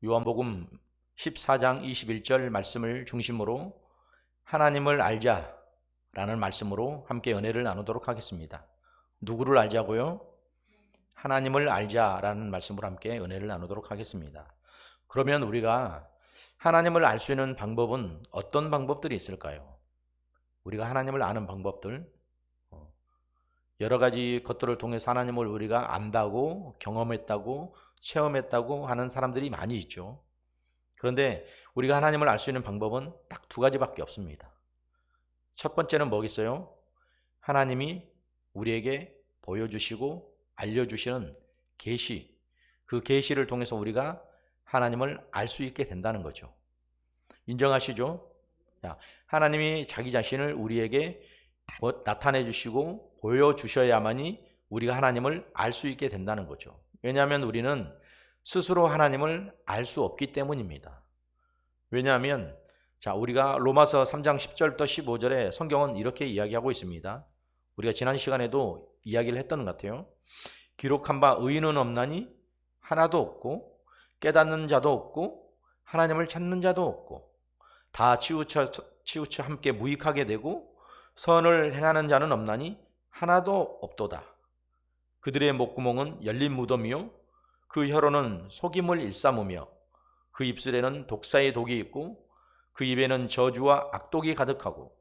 요한복음 14장 21절 말씀을 중심으로 하나님을 알자라는 말씀으로 함께 은혜를 나누도록 하겠습니다. 누구를 알자고요? 하나님을 알자라는 말씀으로 함께 은혜를 나누도록 하겠습니다. 그러면 우리가 하나님을 알 수 있는 방법은 어떤 방법들이 있을까요? 우리가 하나님을 아는 방법들, 여러 가지 것들을 통해서 하나님을 우리가 안다고, 경험했다고, 체험했다고 하는 사람들이 많이 있죠. 그런데 우리가 하나님을 알 수 있는 방법은 딱 두 가지밖에 없습니다. 첫 번째는 뭐겠어요? 하나님이 우리에게 보여주시고 알려주시는 계시, 그 계시를 통해서 우리가 하나님을 알 수 있게 된다는 거죠. 인정하시죠? 하나님이 자기 자신을 우리에게 나타내 주시고 보여주셔야만이 우리가 하나님을 알 수 있게 된다는 거죠. 왜냐하면 우리는 스스로 하나님을 알 수 없기 때문입니다. 왜냐하면 우리가 로마서 3장 10절부터 15절에 성경은 이렇게 이야기하고 있습니다. 우리가 지난 시간에도 이야기를 했던 것 같아요. 기록한 바 의인은 없나니 하나도 없고 깨닫는 자도 없고 하나님을 찾는 자도 없고 다 치우쳐 함께 무익하게 되고 선을 행하는 자는 없나니 하나도 없도다. 그들의 목구멍은 열린 무덤이요 그 혀로는 속임을 일삼으며 그 입술에는 독사의 독이 있고 그 입에는 저주와 악독이 가득하고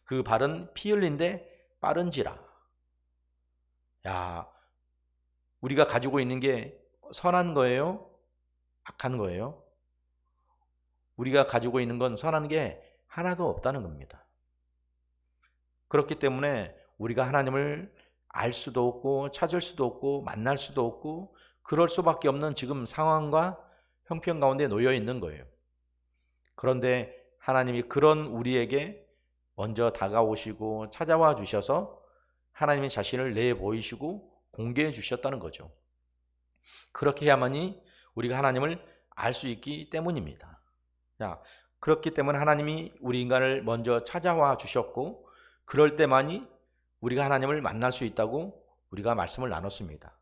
그 발은 피 흘린데 빠른지라. 우리가 가지고 있는 게 선한 거예요? 악한 거예요? 우리가 가지고 있는 건 선한 게 하나도 없다는 겁니다. 그렇기 때문에 우리가 하나님을 알 수도 없고 찾을 수도 없고 만날 수도 없고 그럴 수밖에 없는 지금 상황과 형편 가운데 놓여 있는 거예요. 그런데 하나님이 그런 우리에게 먼저 다가오시고 찾아와 주셔서 하나님의 자신을 내보이시고 공개해 주셨다는 거죠. 그렇게 해야만이 우리가 하나님을 알 수 있기 때문입니다. 그렇기 때문에 하나님이 우리 인간을 먼저 찾아와 주셨고 그럴 때만이 우리가 하나님을 만날 수 있다고 우리가 말씀을 나눴습니다.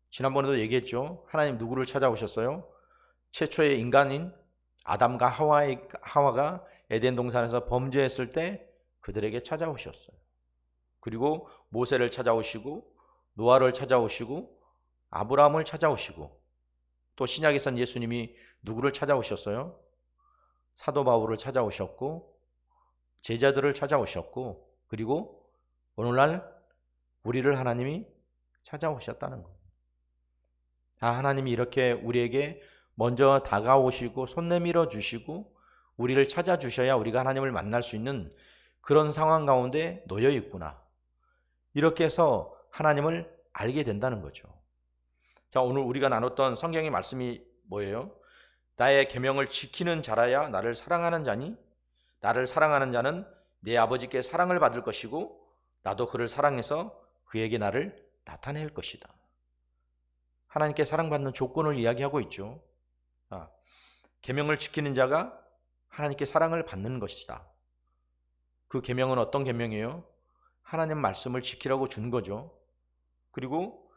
지난번에도 얘기했죠. 하나님 누구를 찾아오셨어요? 최초의 인간인 아담과 하와가 에덴 동산에서 범죄했을 때 그들에게 찾아오셨어요. 그리고 모세를 찾아오시고 노아를 찾아오시고 아브라함을 찾아오시고 또 신약에선 예수님이 누구를 찾아오셨어요? 사도 바울을 찾아오셨고 제자들을 찾아오셨고 그리고 오늘날 우리를 하나님이 찾아오셨다는 거예요. 하나님이 이렇게 우리에게 먼저 다가오시고 손 내밀어 주시고 우리를 찾아주셔야 우리가 하나님을 만날 수 있는 그런 상황 가운데 놓여 있구나. 이렇게 해서 하나님을 알게 된다는 거죠. 오늘 우리가 나눴던 성경의 말씀이 뭐예요? 나의 계명을 지키는 자라야 나를 사랑하는 자니 나를 사랑하는 자는 내 아버지께 사랑을 받을 것이고 나도 그를 사랑해서 그에게 나를 나타낼 것이다. 하나님께 사랑받는 조건을 이야기하고 있죠. 계명을 지키는 자가 하나님께 사랑을 받는 것이다. 그 계명은 어떤 계명이에요? 하나님 말씀을 지키라고 준 거죠. 그리고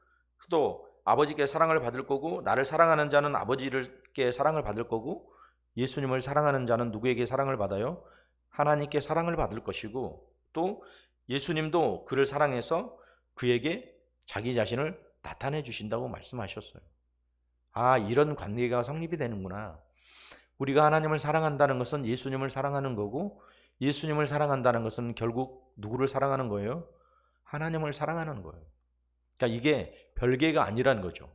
또 아버지께 사랑을 받을 거고 나를 사랑하는 자는 아버지께 사랑을 받을 거고 예수님을 사랑하는 자는 누구에게 사랑을 받아요? 하나님께 사랑을 받을 것이고 또 예수님도 그를 사랑해서 그에게 자기 자신을 나타내 주신다고 말씀하셨어요. 이런 관계가 성립이 되는구나. 우리가 하나님을 사랑한다는 것은 예수님을 사랑하는 거고 예수님을 사랑한다는 것은 결국 누구를 사랑하는 거예요? 하나님을 사랑하는 거예요. 이게 별개가 아니라는 거죠.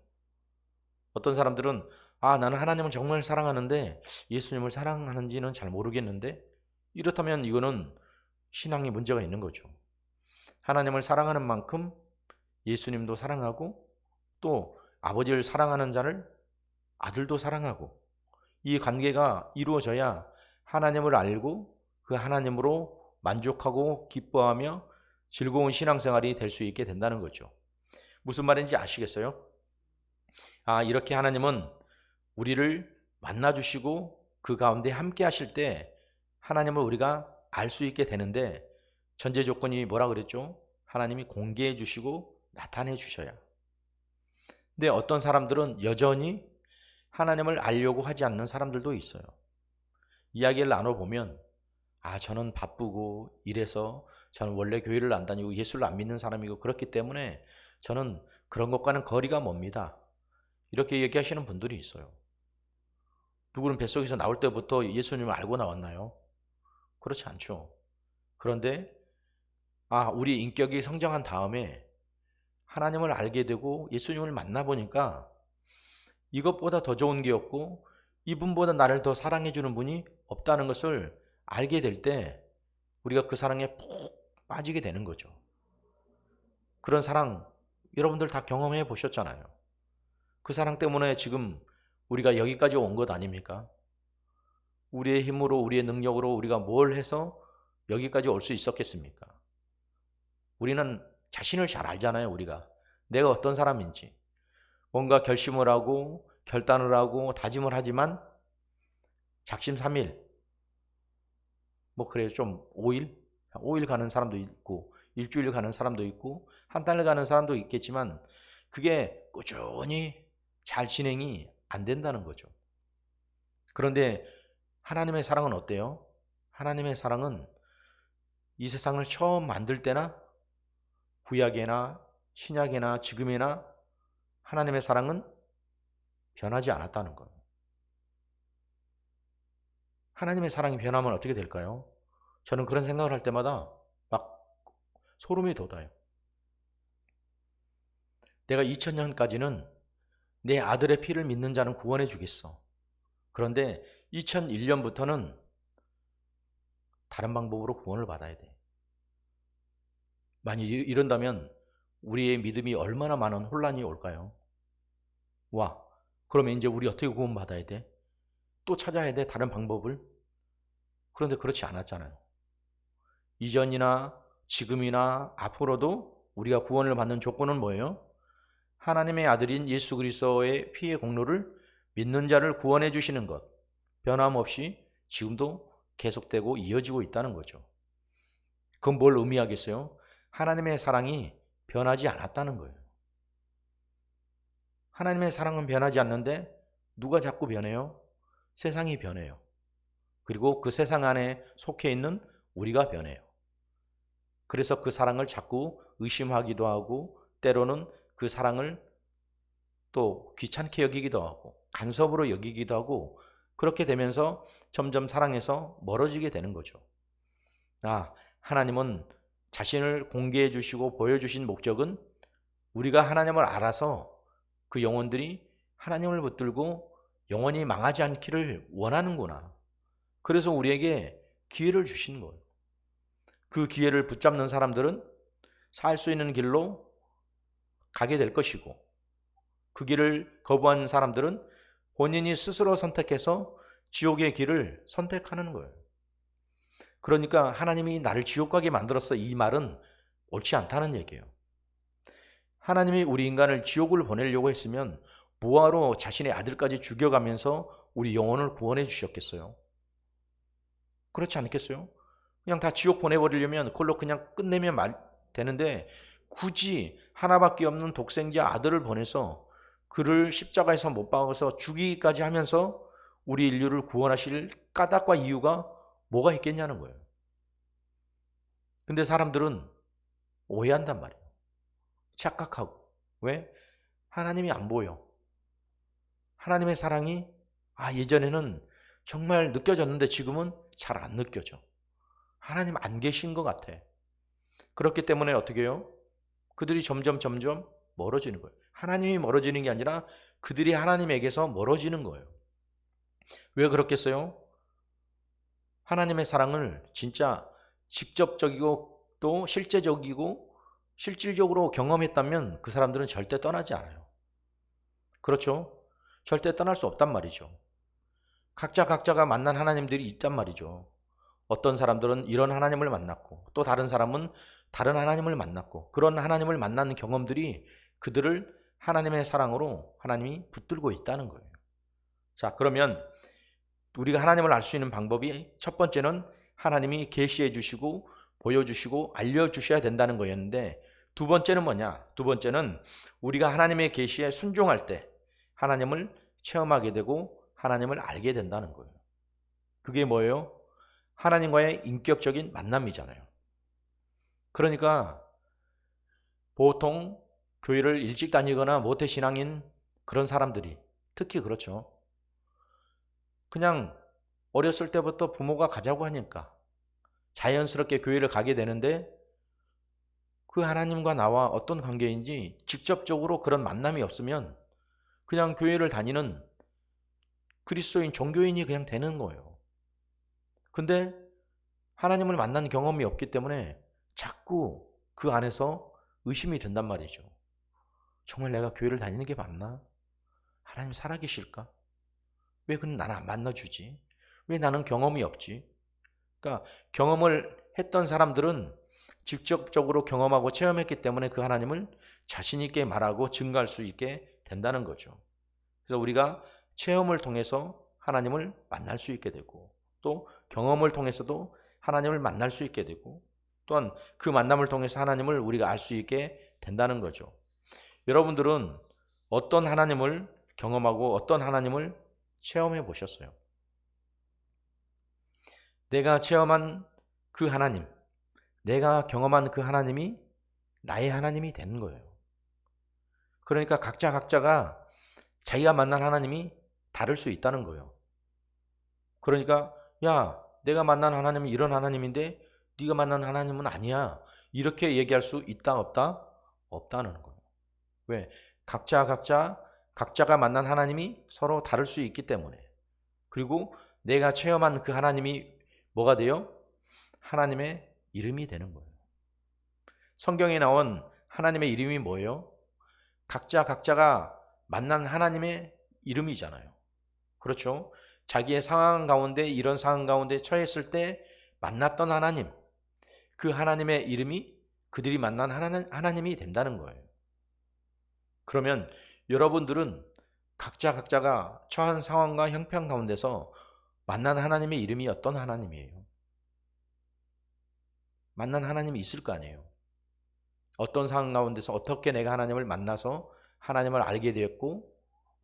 어떤 사람들은 나는 하나님을 정말 사랑하는데 예수님을 사랑하는지는 잘 모르겠는데 이렇다면 이거는 신앙에 문제가 있는 거죠. 하나님을 사랑하는 만큼 예수님도 사랑하고 또 아버지를 사랑하는 자를 아들도 사랑하고 이 관계가 이루어져야 하나님을 알고 그 하나님으로 만족하고 기뻐하며 즐거운 신앙생활이 될 수 있게 된다는 거죠. 무슨 말인지 아시겠어요? 이렇게 하나님은 우리를 만나주시고 그 가운데 함께 하실 때 하나님을 우리가 알 수 있게 되는데 전제 조건이 뭐라 그랬죠? 하나님이 공개해 주시고 나타내 주셔야. 근데 어떤 사람들은 여전히 하나님을 알려고 하지 않는 사람들도 있어요. 이야기를 나눠보면 저는 바쁘고 이래서 저는 원래 교회를 안 다니고 예수를 안 믿는 사람이고 그렇기 때문에 저는 그런 것과는 거리가 멉니다. 이렇게 얘기하시는 분들이 있어요. 누구는 뱃속에서 나올 때부터 예수님을 알고 나왔나요? 그렇지 않죠. 그런데 우리 인격이 성장한 다음에 하나님을 알게 되고 예수님을 만나보니까 이것보다 더 좋은 게 없고 이분보다 나를 더 사랑해 주는 분이 없다는 것을 알게 될 때 우리가 그 사랑에 푹 빠지게 되는 거죠. 그런 사랑 여러분들 다 경험해 보셨잖아요. 그 사랑 때문에 지금 우리가 여기까지 온 것 아닙니까? 우리의 힘으로 우리의 능력으로 우리가 뭘 해서 여기까지 올 수 있었겠습니까? 우리는 자신을 잘 알잖아요. 우리가 내가 어떤 사람인지 뭔가 결심을 하고 결단을 하고 다짐을 하지만 작심삼일 그래요. 좀 5일 가는 사람도 있고 일주일 가는 사람도 있고 한 달 가는 사람도 있겠지만 그게 꾸준히 잘 진행이 안 된다는 거죠. 그런데 하나님의 사랑은 어때요? 하나님의 사랑은 이 세상을 처음 만들 때나 구약이나 신약이나 지금이나 하나님의 사랑은 변하지 않았다는 거예요. 하나님의 사랑이 변하면 어떻게 될까요? 저는 그런 생각을 할 때마다 막 소름이 돋아요. 내가 2000년까지는 내 아들의 피를 믿는 자는 구원해 주겠어. 그런데 2001년부터는 다른 방법으로 구원을 받아야 돼. 만약 이런다면 우리의 믿음이 얼마나 많은 혼란이 올까요? 그러면 이제 우리 어떻게 구원받아야 돼? 또 찾아야 돼, 다른 방법을? 그런데 그렇지 않았잖아요. 이전이나 지금이나 앞으로도 우리가 구원을 받는 조건은 뭐예요? 하나님의 아들인 예수 그리스도의 피의 공로를 믿는 자를 구원해 주시는 것, 변함없이 지금도 계속되고 이어지고 있다는 거죠. 그건 뭘 의미하겠어요? 하나님의 사랑이 변하지 않았다는 거예요. 하나님의 사랑은 변하지 않는데 누가 자꾸 변해요? 세상이 변해요. 그리고 그 세상 안에 속해 있는 우리가 변해요. 그래서 그 사랑을 자꾸 의심하기도 하고 때로는 그 사랑을 또 귀찮게 여기기도 하고 간섭으로 여기기도 하고 그렇게 되면서 점점 사랑에서 멀어지게 되는 거죠. 하나님은 자신을 공개해 주시고 보여주신 목적은 우리가 하나님을 알아서 그 영혼들이 하나님을 붙들고 영원히 망하지 않기를 원하는구나. 그래서 우리에게 기회를 주시는 거예요. 그 기회를 붙잡는 사람들은 살 수 있는 길로 가게 될 것이고 그 길을 거부한 사람들은 본인이 스스로 선택해서 지옥의 길을 선택하는 거예요. 그러니까 하나님이 나를 지옥 가게 만들었어 이 말은 옳지 않다는 얘기예요. 하나님이 우리 인간을 지옥을 보내려고 했으면 뭐하러 자신의 아들까지 죽여가면서 우리 영혼을 구원해 주셨겠어요? 그렇지 않겠어요? 그냥 다 지옥 보내버리려면 그걸로 그냥 끝내면 되는데 굳이 하나밖에 없는 독생자 아들을 보내서 그를 십자가에서 못 박아서 죽이기까지 하면서 우리 인류를 구원하실 까닭과 이유가 뭐가 있겠냐는 거예요. 근데 사람들은 오해한단 말이에요. 착각하고. 왜? 하나님이 안 보여. 하나님의 사랑이 예전에는 정말 느껴졌는데 지금은 잘 안 느껴져. 하나님 안 계신 것 같아. 그렇기 때문에 어떻게 해요? 그들이 점점 멀어지는 거예요. 하나님이 멀어지는 게 아니라 그들이 하나님에게서 멀어지는 거예요. 왜 그렇겠어요? 하나님의 사랑을 진짜 직접적이고 또 실제적이고 실질적으로 경험했다면 그 사람들은 절대 떠나지 않아요. 그렇죠? 절대 떠날 수 없단 말이죠. 각자가 만난 하나님들이 있단 말이죠. 어떤 사람들은 이런 하나님을 만났고 또 다른 사람은 다른 하나님을 만났고 그런 하나님을 만나는 경험들이 그들을 하나님의 사랑으로 하나님이 붙들고 있다는 거예요. 자, 그러면 우리가 하나님을 알 수 있는 방법이 첫 번째는 하나님이 계시해 주시고 보여주시고 알려주셔야 된다는 거였는데 두 번째는 뭐냐? 두 번째는 우리가 하나님의 계시에 순종할 때 하나님을 체험하게 되고 하나님을 알게 된다는 거예요. 그게 뭐예요? 하나님과의 인격적인 만남이잖아요. 그러니까 보통 교회를 일찍 다니거나 모태신앙인 그런 사람들이 특히 그렇죠. 그냥 어렸을 때부터 부모가 가자고 하니까 자연스럽게 교회를 가게 되는데 그 하나님과 나와 어떤 관계인지 직접적으로 그런 만남이 없으면 그냥 교회를 다니는 그리스도인 종교인이 그냥 되는 거예요. 근데 하나님을 만난 경험이 없기 때문에 자꾸 그 안에서 의심이 든단 말이죠. 정말 내가 교회를 다니는 게 맞나? 하나님 살아계실까? 왜 그는 나를 안 만나주지? 왜 나는 경험이 없지? 그러니까 경험을 했던 사람들은 직접적으로 경험하고 체험했기 때문에 그 하나님을 자신 있게 말하고 증거할 수 있게 된다는 거죠. 그래서 우리가 체험을 통해서 하나님을 만날 수 있게 되고 또 경험을 통해서도 하나님을 만날 수 있게 되고 또한 그 만남을 통해서 하나님을 우리가 알 수 있게 된다는 거죠. 여러분들은 어떤 하나님을 경험하고 어떤 하나님을 체험해 보셨어요? 내가 체험한 그 하나님, 내가 경험한 그 하나님이 나의 하나님이 되는 거예요. 그러니까 각자가 자기가 만난 하나님이 다를 수 있다는 거예요. 그러니까 야, 내가 만난 하나님은 이런 하나님인데 네가 만난 하나님은 아니야. 이렇게 얘기할 수 있다 없다? 없다는 거예요. 왜? 각자가 만난 하나님이 서로 다를 수 있기 때문에. 그리고 내가 체험한 그 하나님이 뭐가 돼요? 하나님의 이름이 되는 거예요. 성경에 나온 하나님의 이름이 뭐예요? 각자가 만난 하나님의 이름이잖아요. 그렇죠? 자기의 상황 가운데 이런 상황 가운데 처했을 때 만났던 하나님, 그 하나님의 이름이 그들이 만난 하나님이 된다는 거예요. 그러면 여러분들은 각자가 처한 상황과 형편 가운데서 만난 하나님의 이름이 어떤 하나님이에요? 만난 하나님이 있을 거 아니에요. 어떤 상황 가운데서 어떻게 내가 하나님을 만나서 하나님을 알게 되었고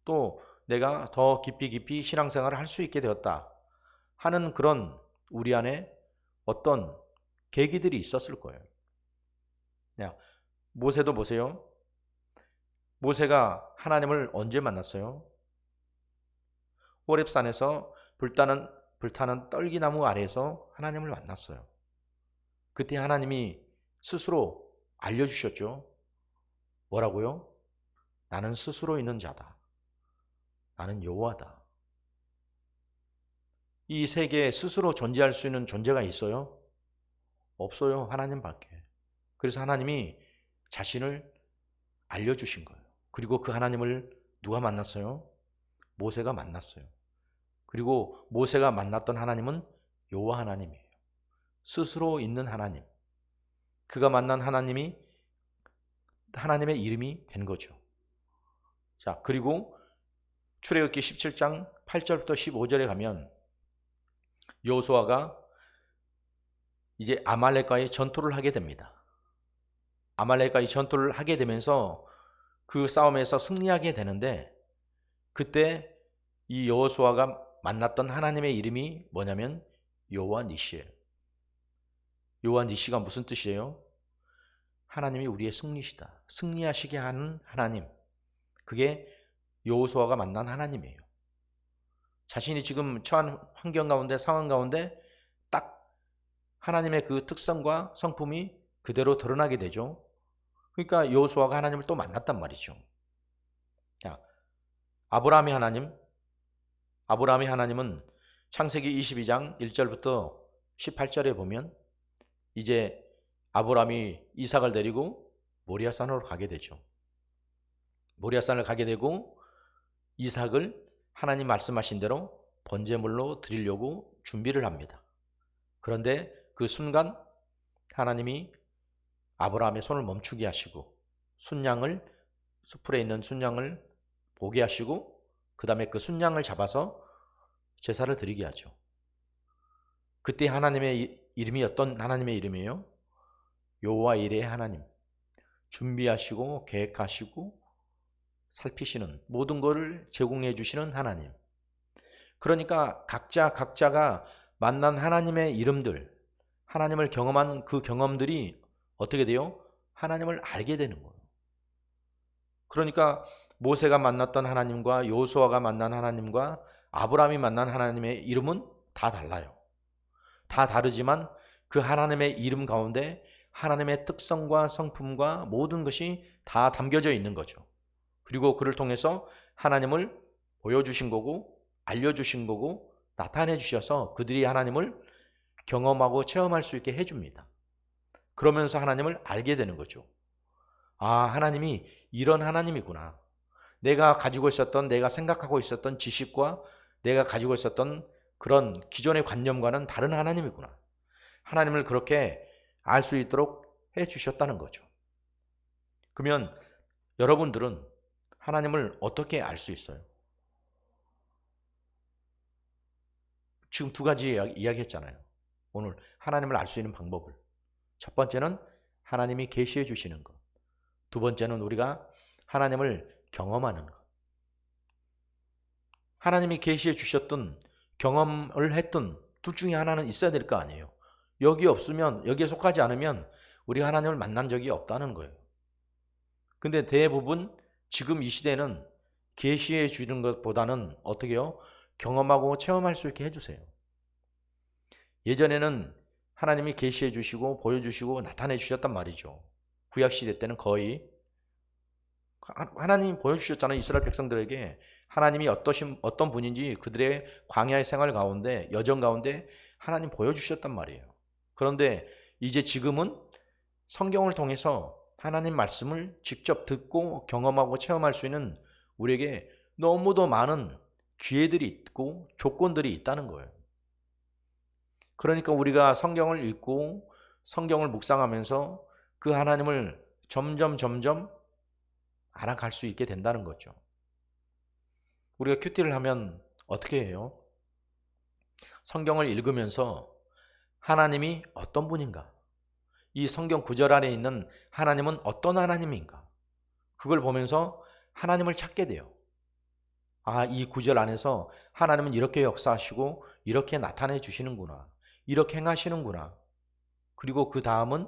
또 내가 더 깊이 신앙생활을 할 수 있게 되었다 하는 그런 우리 안에 어떤 계기들이 있었을 거예요. 모세도 보세요. 모세가 하나님을 언제 만났어요? 호렙산에서 불타는 떨기나무 아래에서 하나님을 만났어요. 그때 하나님이 스스로 알려주셨죠. 뭐라고요? 나는 스스로 있는 자다. 나는 여호와다. 이 세계에 스스로 존재할 수 있는 존재가 있어요? 없어요. 하나님밖에. 그래서 하나님이 자신을 알려주신 거예요. 그리고 그 하나님을 누가 만났어요? 모세가 만났어요. 그리고 모세가 만났던 하나님은 여호와 하나님이에요. 스스로 있는 하나님. 그가 만난 하나님이 하나님의 이름이 된 거죠. 자, 그리고 출애굽기 17장 8절부터 15절에 가면 여호수아가 이제 아말렉과의 전투를 하게 됩니다. 아말렉과의 전투를 하게 되면서 그 싸움에서 승리하게 되는데 그때 이 여호수아가 만났던 하나님의 이름이 뭐냐면 여호와 니시예요. 여호와 니시가 무슨 뜻이에요? 하나님이 우리의 승리시다. 승리하시게 하는 하나님. 그게 여호수아가 만난 하나님이에요. 자신이 지금 처한 환경 가운데 상황 가운데 딱 하나님의 그 특성과 성품이 그대로 드러나게 되죠. 그러니까 여호수아가 하나님을 또 만났단 말이죠. 자, 아브라함의 하나님은 창세기 22장 1절부터 18절에 보면 이제 아브라함이 이삭을 데리고 모리아산으로 가게 되죠. 모리아산을 가게 되고 이삭을 하나님 말씀하신 대로 번제물로 드리려고 준비를 합니다. 그런데 그 순간 하나님이 아브라함의 손을 멈추게 하시고 숲풀에 있는 순양을 보게 하시고 그 다음에 그 순양을 잡아서 제사를 드리게 하죠. 그때 하나님의 이름이 어떤 하나님의 이름이에요? 여호와 이레의 하나님. 준비하시고 계획하시고 살피시는, 모든 것을 제공해 주시는 하나님. 그러니까 각자가 만난 하나님의 이름들, 하나님을 경험한 그 경험들이 어떻게 돼요? 하나님을 알게 되는 거예요. 그러니까 모세가 만났던 하나님과 여호수아가 만난 하나님과 아브라함이 만난 하나님의 이름은 다 달라요. 다 다르지만 그 하나님의 이름 가운데 하나님의 특성과 성품과 모든 것이 다 담겨져 있는 거죠. 그리고 그를 통해서 하나님을 보여주신 거고 알려주신 거고 나타내 주셔서 그들이 하나님을 경험하고 체험할 수 있게 해줍니다. 그러면서 하나님을 알게 되는 거죠. 아, 하나님이 이런 하나님이구나. 내가 가지고 있었던, 내가 생각하고 있었던 지식과 내가 가지고 있었던 그런 기존의 관념과는 다른 하나님이구나. 하나님을 그렇게 알 수 있도록 해 주셨다는 거죠. 그러면 여러분들은 하나님을 어떻게 알 수 있어요? 지금 두 가지 이야기했잖아요. 오늘 하나님을 알 수 있는 방법을. 첫 번째는 하나님이 계시해 주시는 것. 두 번째는 우리가 하나님을 경험하는 것. 하나님이 계시해 주셨던 경험을 했던 둘 중에 하나는 있어야 될 거 아니에요. 여기 없으면, 여기에 속하지 않으면 우리가 하나님을 만난 적이 없다는 거예요. 근데 대부분 지금 이 시대는 계시해 주는 것보다는 어떻게 해요? 경험하고 체험할 수 있게 해주세요. 예전에는 하나님이 계시해 주시고 보여주시고 나타내 주셨단 말이죠. 구약시대 때는 거의 하나님이 보여주셨잖아요. 이스라엘 백성들에게 하나님이 어떤 분인지 그들의 광야의 생활 가운데, 여정 가운데 하나님 보여주셨단 말이에요. 그런데 이제 지금은 성경을 통해서 하나님 말씀을 직접 듣고 경험하고 체험할 수 있는 우리에게 너무도 많은 기회들이 있고 조건들이 있다는 거예요. 그러니까 우리가 성경을 읽고 성경을 묵상하면서 그 하나님을 점점 알아갈 수 있게 된다는 거죠. 우리가 큐티를 하면 어떻게 해요? 성경을 읽으면서 하나님이 어떤 분인가? 이 성경 구절 안에 있는 하나님은 어떤 하나님인가? 그걸 보면서 하나님을 찾게 돼요. 아, 이 구절 안에서 하나님은 이렇게 역사하시고 이렇게 나타내 주시는구나. 이렇게 행하시는구나. 그리고 그 다음은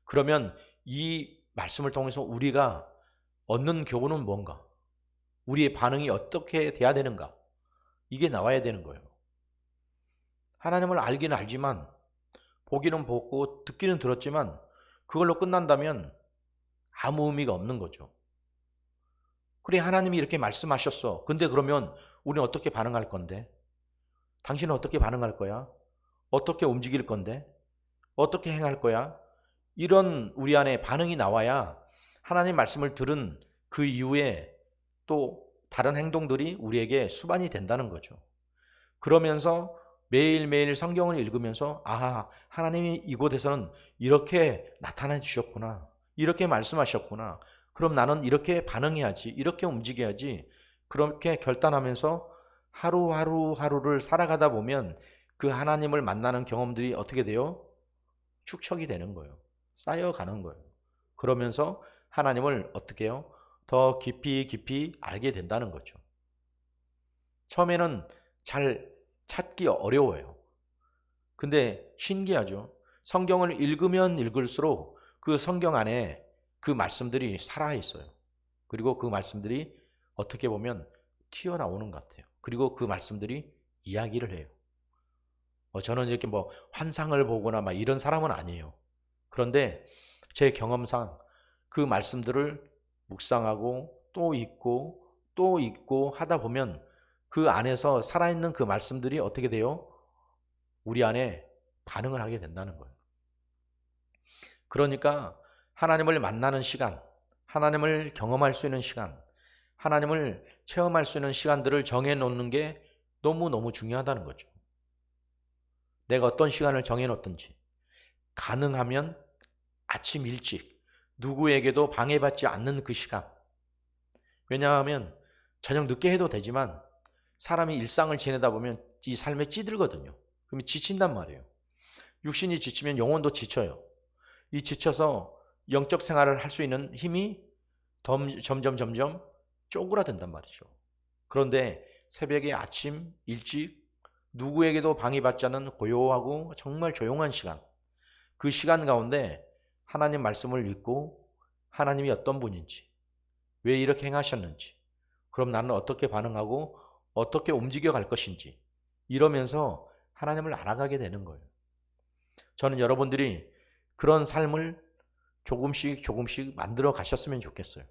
그러면 이 말씀을 통해서 우리가 얻는 교훈은 뭔가? 우리의 반응이 어떻게 돼야 되는가? 이게 나와야 되는 거예요. 하나님을 알기는 알지만 보기는 보고 듣기는 들었지만 그걸로 끝난다면 아무 의미가 없는 거죠. 그래, 하나님이 이렇게 말씀하셨어. 근데 그러면 우리는 어떻게 반응할 건데? 당신은 어떻게 반응할 거야? 어떻게 움직일 건데? 어떻게 행할 거야? 이런 우리 안에 반응이 나와야 하나님 말씀을 들은 그 이후에 또 다른 행동들이 우리에게 수반이 된다는 거죠. 그러면서 매일매일 성경을 읽으면서 아, 하나님이 이곳에서는 이렇게 나타내 주셨구나. 이렇게 말씀하셨구나. 그럼 나는 이렇게 반응해야지. 이렇게 움직여야지. 그렇게 결단하면서 하루하루를 살아가다 보면 그 하나님을 만나는 경험들이 어떻게 돼요? 축적이 되는 거예요. 쌓여가는 거예요. 그러면서 하나님을 어떻게 해요? 더 깊이 알게 된다는 거죠. 처음에는 잘 찾기 어려워요. 근데 신기하죠. 성경을 읽으면 읽을수록 그 성경 안에 그 말씀들이 살아있어요. 그리고 그 말씀들이 어떻게 보면 튀어나오는 것 같아요. 그리고 그 말씀들이 이야기를 해요. 저는 이렇게 뭐 환상을 보거나 막 이런 사람은 아니에요. 그런데 제 경험상 그 말씀들을 묵상하고 또 읽고 또 읽고 하다 보면 그 안에서 살아있는 그 말씀들이 어떻게 돼요? 우리 안에 반응을 하게 된다는 거예요. 그러니까 하나님을 만나는 시간, 하나님을 경험할 수 있는 시간, 하나님을 체험할 수 있는 시간들을 정해놓는 게 너무너무 중요하다는 거죠. 내가 어떤 시간을 정해놓든지 가능하면 아침 일찍 누구에게도 방해받지 않는 그 시간. 왜냐하면 저녁 늦게 해도 되지만 사람이 일상을 지내다 보면 이 삶에 찌들거든요. 그럼 지친단 말이에요. 육신이 지치면 영혼도 지쳐요. 이 지쳐서 영적 생활을 할 수 있는 힘이 점점 쪼그라든단 말이죠. 그런데 새벽에 아침 일찍 누구에게도 방해받지 않는 고요하고 정말 조용한 시간, 그 시간 가운데 하나님 말씀을 읽고 하나님이 어떤 분인지, 왜 이렇게 행하셨는지, 그럼 나는 어떻게 반응하고 어떻게 움직여 갈 것인지 이러면서 하나님을 알아가게 되는 거예요. 저는 여러분들이 그런 삶을 조금씩 조금씩 만들어 가셨으면 좋겠어요.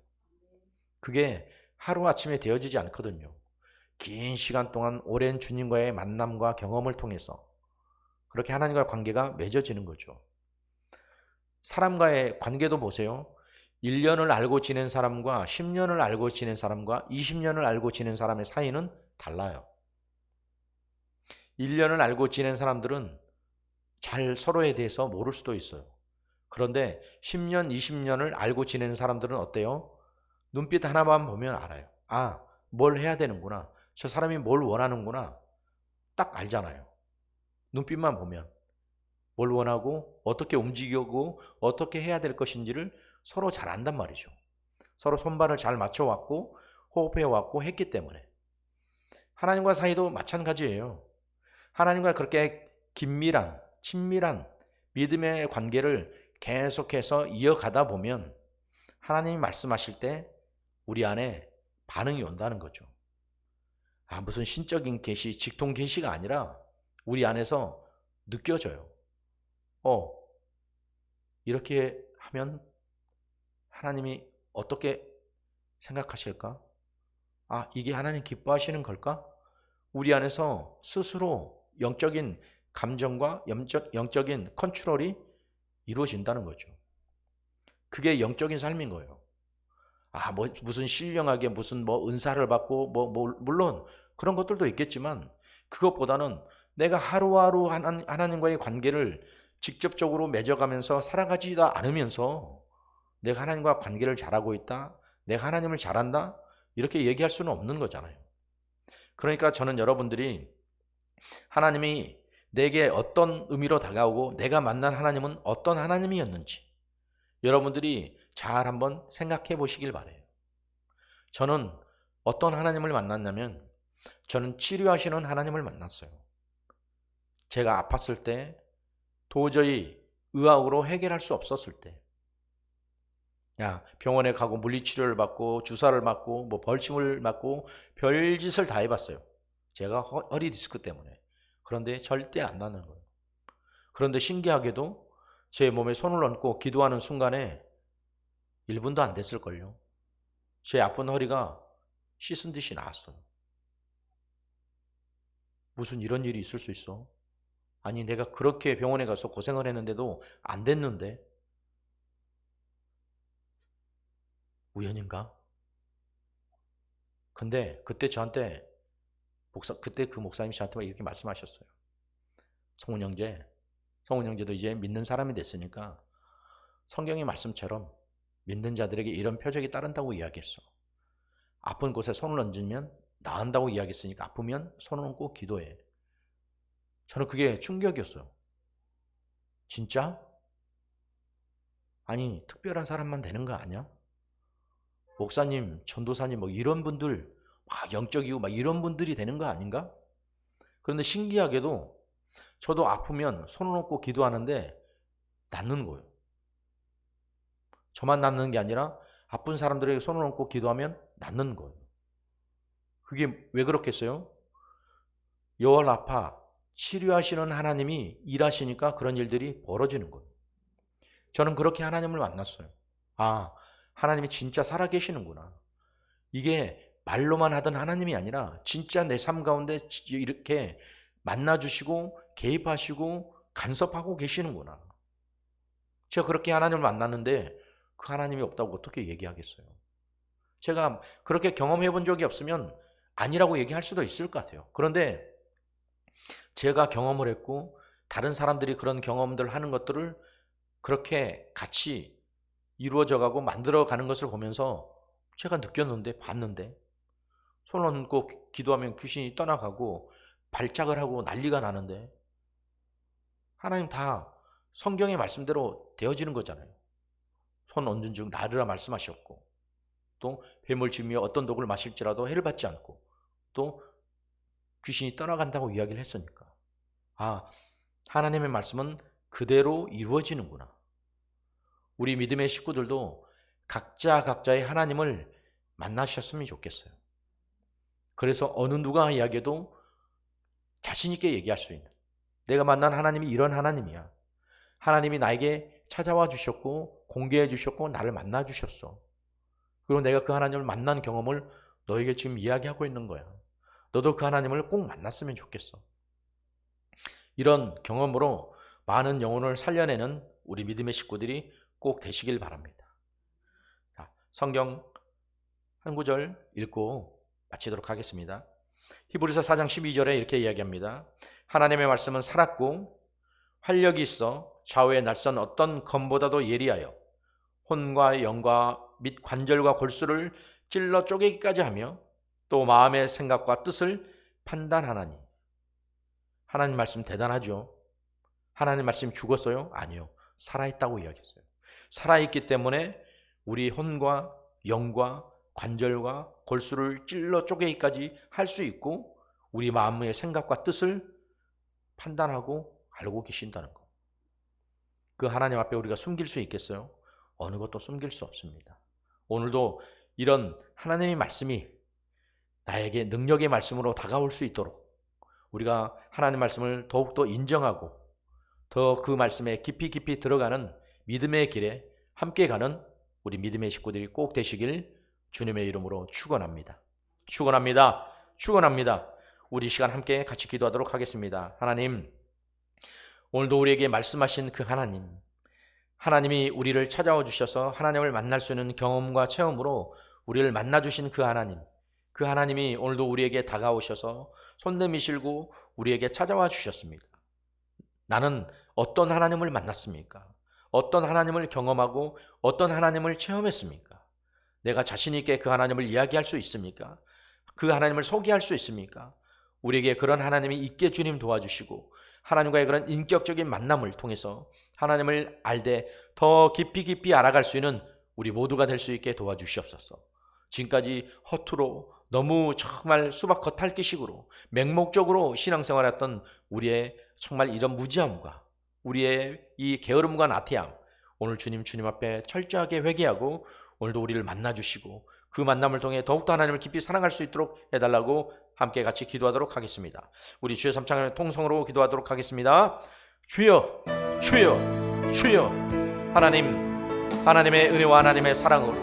그게 하루아침에 되어지지 않거든요. 긴 시간 동안 오랜 주님과의 만남과 경험을 통해서 그렇게 하나님과의 관계가 맺어지는 거죠. 사람과의 관계도 보세요. 1년을 알고 지낸 사람과 10년을 알고 지낸 사람과 20년을 알고 지낸 사람의 사이는 달라요. 1년을 알고 지낸 사람들은 잘 서로에 대해서 모를 수도 있어요. 그런데 10년, 20년을 알고 지낸 사람들은 어때요? 눈빛 하나만 보면 알아요. 아, 뭘 해야 되는구나. 저 사람이 뭘 원하는구나. 딱 알잖아요. 눈빛만 보면. 뭘 원하고 어떻게 움직이고 어떻게 해야 될 것인지를 서로 잘 안단 말이죠. 서로 손발을 잘 맞춰왔고 호흡해왔고 했기 때문에. 하나님과 사이도 마찬가지예요. 하나님과 그렇게 긴밀한 친밀한 믿음의 관계를 계속해서 이어가다 보면 하나님이 말씀하실 때 우리 안에 반응이 온다는 거죠. 아, 무슨 신적인 계시, 직통 계시가 아니라 우리 안에서 느껴져요. 이렇게 하면 하나님이 어떻게 생각하실까? 아, 이게 하나님 기뻐하시는 걸까? 우리 안에서 스스로 영적인 감정과 영적인 컨트롤이 이루어진다는 거죠. 그게 영적인 삶인 거예요. 아, 무슨 신령하게 무슨 은사를 받고 물론 그런 것들도 있겠지만 그것보다는 내가 하루하루 하나님과의 관계를 직접적으로 맺어가면서 살아가지도 않으면서 내가 하나님과 관계를 잘하고 있다, 내가 하나님을 잘한다 이렇게 얘기할 수는 없는 거잖아요. 그러니까 저는 여러분들이 하나님이 내게 어떤 의미로 다가오고 내가 만난 하나님은 어떤 하나님이었는지 여러분들이 잘 한번 생각해 보시길 바래요. 저는 어떤 하나님을 만났냐면 저는 치료하시는 하나님을 만났어요. 제가 아팠을 때 도저히 의학으로 해결할 수 없었을 때 병원에 가고 물리치료를 받고 주사를 맞고 벌침을 맞고 별짓을 다 해봤어요. 제가 허리 디스크 때문에. 그런데 절대 안 나는 거예요. 그런데 신기하게도 제 몸에 손을 얹고 기도하는 순간에 1분도 안 됐을걸요. 제 아픈 허리가 씻은 듯이 나았어요. 무슨 이런 일이 있을 수 있어? 아니 내가 그렇게 병원에 가서 고생을 했는데도 안 됐는데 우연인가? 근데 그때 저한테 그때 그 목사님이 저한테 이렇게 말씀하셨어요. 성훈 형제도 이제 믿는 사람이 됐으니까 성경의 말씀처럼 믿는 자들에게 이런 표적이 따른다고 이야기했어. 아픈 곳에 손을 얹으면 나은다고 이야기했으니까 아프면 손을 얹고 기도해. 저는 그게 충격이었어요. 진짜? 아니 특별한 사람만 되는 거 아니야? 목사님, 전도사님 이런 분들 영적이고 이런 분들이 되는 거 아닌가? 그런데 신기하게도 저도 아프면 손을 얹고 기도하는데 낫는 거예요. 저만 낫는 게 아니라 아픈 사람들에게 손을 얹고 기도하면 낫는 거예요. 그게 왜 그렇겠어요? 여호와 치료하시는 하나님이 일하시니까 그런 일들이 벌어지는 거예요. 저는 그렇게 하나님을 만났어요. 아, 하나님이 진짜 살아계시는구나. 이게 말로만 하던 하나님이 아니라 진짜 내 삶 가운데 이렇게 만나주시고 개입하시고 간섭하고 계시는구나. 제가 그렇게 하나님을 만났는데 그 하나님이 없다고 어떻게 얘기하겠어요? 제가 그렇게 경험해 본 적이 없으면 아니라고 얘기할 수도 있을 것 같아요. 그런데 제가 경험을 했고 다른 사람들이 그런 경험들 하는 것들을 그렇게 같이 이루어져 가고 만들어 가는 것을 보면서 제가 느꼈는데 봤는데 손 얹고 기도하면 귀신이 떠나가고 발작을 하고 난리가 나는데 하나님 다 성경의 말씀대로 되어지는 거잖아요. 손 얹은 즉 나으리라 말씀하셨고 또 뱀을지며 어떤 독을 마실지라도 해를 받지 않고 또 귀신이 떠나간다고 이야기를 했으니까 하나님의 말씀은 그대로 이루어지는구나. 우리 믿음의 식구들도 각자의 하나님을 만나셨으면 좋겠어요. 그래서 어느 누가 이야기해도 자신 있게 얘기할 수 있는, 내가 만난 하나님이 이런 하나님이야. 하나님이 나에게 찾아와 주셨고 공개해 주셨고 나를 만나 주셨어. 그리고 내가 그 하나님을 만난 경험을 너에게 지금 이야기하고 있는 거야. 너도 그 하나님을 꼭 만났으면 좋겠어. 이런 경험으로 많은 영혼을 살려내는 우리 믿음의 식구들이 꼭 되시길 바랍니다. 자, 성경 한 구절 읽고 마치도록 하겠습니다. 히브리서 4장 12절에 이렇게 이야기합니다. 하나님의 말씀은 살았고 활력이 있어 좌우에 날선 어떤 검보다도 예리하여 혼과 영과 및 관절과 골수를 찔러 쪼개기까지 하며 또 마음의 생각과 뜻을 판단하나니. 하나님 말씀 대단하죠. 하나님 말씀 죽었어요? 아니요. 살아있다고 이야기했어요. 살아있기 때문에 우리 혼과 영과 관절과 골수를 찔러 쪼개기까지 할 수 있고 우리 마음의 생각과 뜻을 판단하고 알고 계신다는 것. 그 하나님 앞에 우리가 숨길 수 있겠어요? 어느 것도 숨길 수 없습니다. 오늘도 이런 하나님의 말씀이 나에게 능력의 말씀으로 다가올 수 있도록 우리가 하나님 말씀을 더욱더 인정하고 더 그 말씀에 깊이 들어가는 믿음의 길에 함께 가는 우리 믿음의 식구들이 꼭 되시길 주님의 이름으로 축원합니다. 축원합니다. 우리 시간 함께 같이 기도하도록 하겠습니다. 하나님, 오늘도 우리에게 말씀하신 그 하나님이 우리를 찾아와 주셔서 하나님을 만날 수 있는 경험과 체험으로 우리를 만나주신 그 하나님이 오늘도 우리에게 다가오셔서 손 내미시고 우리에게 찾아와 주셨습니다. 나는 어떤 하나님을 만났습니까? 어떤 하나님을 경험하고 어떤 하나님을 체험했습니까? 내가 자신 있게 그 하나님을 이야기할 수 있습니까? 그 하나님을 소개할 수 있습니까? 우리에게 그런 하나님이 있게 주님 도와주시고 하나님과의 그런 인격적인 만남을 통해서 하나님을 알되 더 깊이 알아갈 수 있는 우리 모두가 될 수 있게 도와주시옵소서. 지금까지 허투루 너무 정말 수박 겉핥기식으로 맹목적으로 신앙생활했던 우리의 정말 이런 무지함과 우리의 이 게으름과 나태함, 오늘 주님 앞에 철저하게 회개하고 오늘도 우리를 만나주시고 그 만남을 통해 더욱더 하나님을 깊이 사랑할 수 있도록 해달라고 함께 같이 기도하도록 하겠습니다. 우리 주여 삼창을 통성으로 기도하도록 하겠습니다. 주여 하나님의 은혜와 하나님의 사랑으로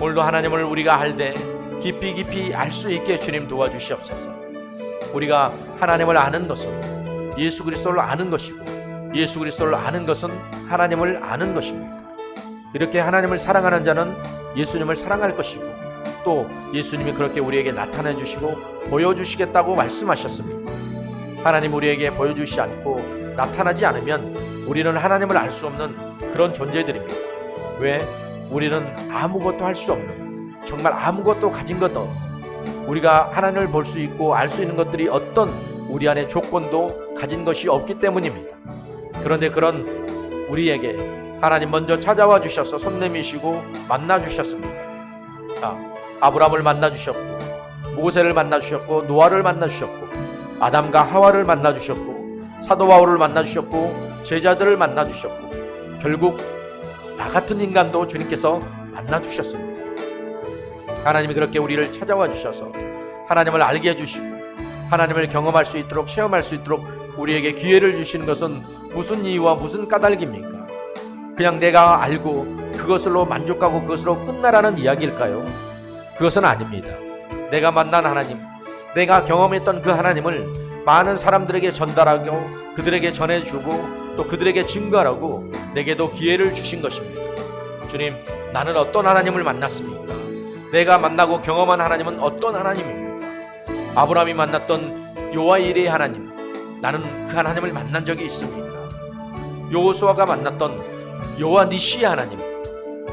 오늘도 하나님을 우리가 알되 깊이 알 수 있게 주님 도와주시옵소서. 우리가 하나님을 아는 것은 예수 그리스도를 아는 것이고 예수 그리스도를 아는 것은 하나님을 아는 것입니다. 이렇게 하나님을 사랑하는 자는 예수님을 사랑할 것이고 또 예수님이 그렇게 우리에게 나타내 주시고 보여주시겠다고 말씀하셨습니다. 하나님 우리에게 보여주시지 않고 나타나지 않으면 우리는 하나님을 알 수 없는 그런 존재들입니다. 왜? 우리는 아무것도 할 수 없는, 정말 아무것도 가진 것도 우리가 하나님을 볼 수 있고 알 수 있는 것들이 어떤 우리 안에 조건도 가진 것이 없기 때문입니다. 그런데 그런 우리에게 하나님 먼저 찾아와 주셔서 손 내미시고 만나 주셨습니다. 아브라함을 만나 주셨고 모세를 만나 주셨고 노아를 만나 주셨고 아담과 하와를 만나 주셨고 사도 바울을 만나 주셨고 제자들을 만나 주셨고 결국 나 같은 인간도 주님께서 만나 주셨습니다. 하나님이 그렇게 우리를 찾아와 주셔서 하나님을 알게 해주시고 하나님을 경험할 수 있도록 체험할 수 있도록 우리에게 기회를 주시는 것은 무슨 이유와 무슨 까닭입니까? 그냥 내가 알고 그것으로 만족하고 그것으로 끝나라는 이야기일까요? 그것은 아닙니다. 내가 만난 하나님, 내가 경험했던 그 하나님을 많은 사람들에게 전달하고 그들에게 전해주고 또 그들에게 증거하라고 내게도 기회를 주신 것입니다. 주님, 나는 어떤 하나님을 만났습니까? 내가 만나고 경험한 하나님은 어떤 하나님입니까? 아브라함이 만났던 여호와 이레의 하나님, 나는 그 하나님을 만난 적이 있습니까? 여호수아가 만났던 여호와 니시의 하나님,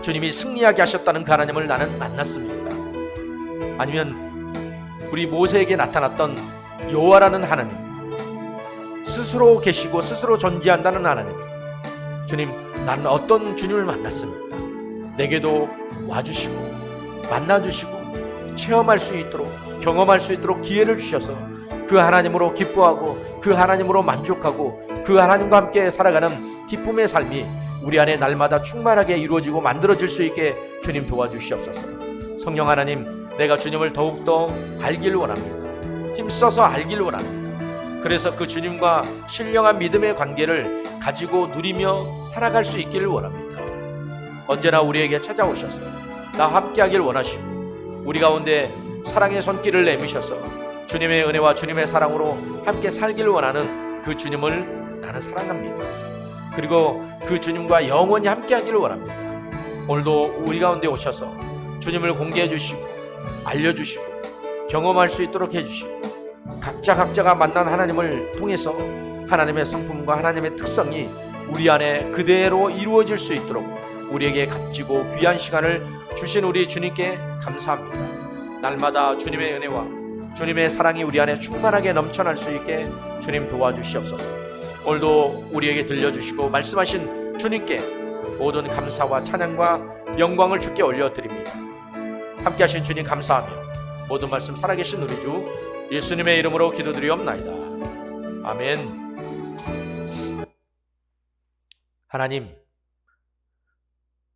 주님이 승리하게 하셨다는 그 하나님을 나는 만났습니까? 아니면 우리 모세에게 나타났던 여호와라는 하나님, 스스로 계시고 스스로 존재한다는 하나님, 주님, 나는 어떤 주님을 만났습니까? 내게도 와주시고 만나주시고 체험할 수 있도록, 경험할 수 있도록 기회를 주셔서 그 하나님으로 기뻐하고 그 하나님으로 만족하고 그 하나님과 함께 살아가는 기쁨의 삶이 우리 안에 날마다 충만하게 이루어지고 만들어질 수 있게 주님 도와주시옵소서. 성령 하나님, 내가 주님을 더욱더 알길 원합니다. 힘써서 알길 원합니다. 그래서 그 주님과 신령한 믿음의 관계를 가지고 누리며 살아갈 수 있기를 원합니다. 언제나 우리에게 찾아오셔서 나 함께하길 원하시고 우리 가운데 사랑의 손길을 내미셔서 주님의 은혜와 주님의 사랑으로 함께 살길 원하는 그 주님을 나는 사랑합니다. 그리고 그 주님과 영원히 함께하기를 원합니다. 오늘도 우리 가운데 오셔서 주님을 공개해 주시고 알려주시고 경험할 수 있도록 해주시고 각자가 만난 하나님을 통해서 하나님의 성품과 하나님의 특성이 우리 안에 그대로 이루어질 수 있도록 우리에게 값지고 귀한 시간을 주신 우리 주님께 감사합니다. 날마다 주님의 은혜와 주님의 사랑이 우리 안에 충만하게 넘쳐날 수 있게 주님 도와주시옵소서. 오늘도 우리에게 들려주시고 말씀하신 주님께 모든 감사와 찬양과 영광을 주께 올려드립니다. 함께하신 주님 감사하며 모든 말씀 살아계신 우리 주 예수님의 이름으로 기도드리옵나이다. 아멘. 하나님,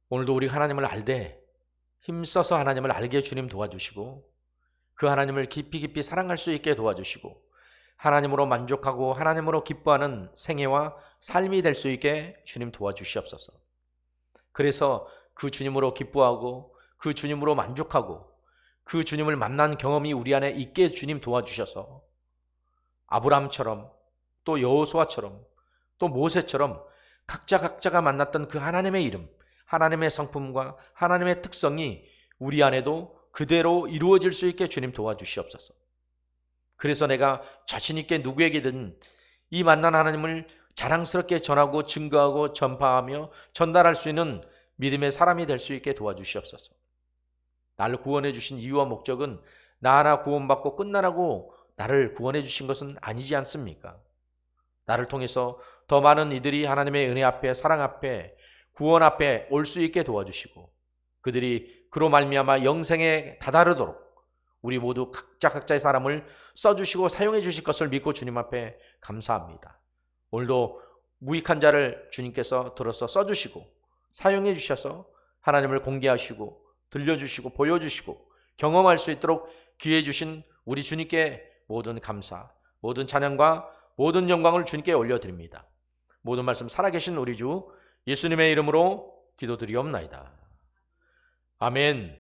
오늘도 우리 하나님을 알되 힘써서 하나님을 알게 주님 도와주시고 그 하나님을 깊이 사랑할 수 있게 도와주시고 하나님으로 만족하고 하나님으로 기뻐하는 생애와 삶이 될 수 있게 주님 도와주시옵소서. 그래서 그 주님으로 기뻐하고 그 주님으로 만족하고 그 주님을 만난 경험이 우리 안에 있게 주님 도와주셔서 아브라함처럼 또 여호수아처럼 또 모세처럼 각자가 만났던 그 하나님의 이름, 하나님의 성품과 하나님의 특성이 우리 안에도 그대로 이루어질 수 있게 주님 도와주시옵소서. 그래서 내가 자신 있게 누구에게든 이 만난 하나님을 자랑스럽게 전하고 증거하고 전파하며 전달할 수 있는 믿음의 사람이 될 수 있게 도와주시옵소서. 나를 구원해 주신 이유와 목적은 나 하나 구원받고 끝나라고 나를 구원해 주신 것은 아니지 않습니까? 나를 통해서 더 많은 이들이 하나님의 은혜 앞에, 사랑 앞에, 구원 앞에 올 수 있게 도와주시고 그들이 그로 말미암아 영생에 다다르도록 우리 모두 각자의 사람을 써주시고 사용해 주실 것을 믿고 주님 앞에 감사합니다. 오늘도 무익한 자를 주님께서 들어서 써주시고 사용해 주셔서 하나님을 공개하시고 들려주시고 보여주시고 경험할 수 있도록 기회 주신 우리 주님께 모든 감사, 모든 찬양과 모든 영광을 주님께 올려드립니다. 모든 말씀 살아계신 우리 주 예수님의 이름으로 기도드리옵나이다. 아멘.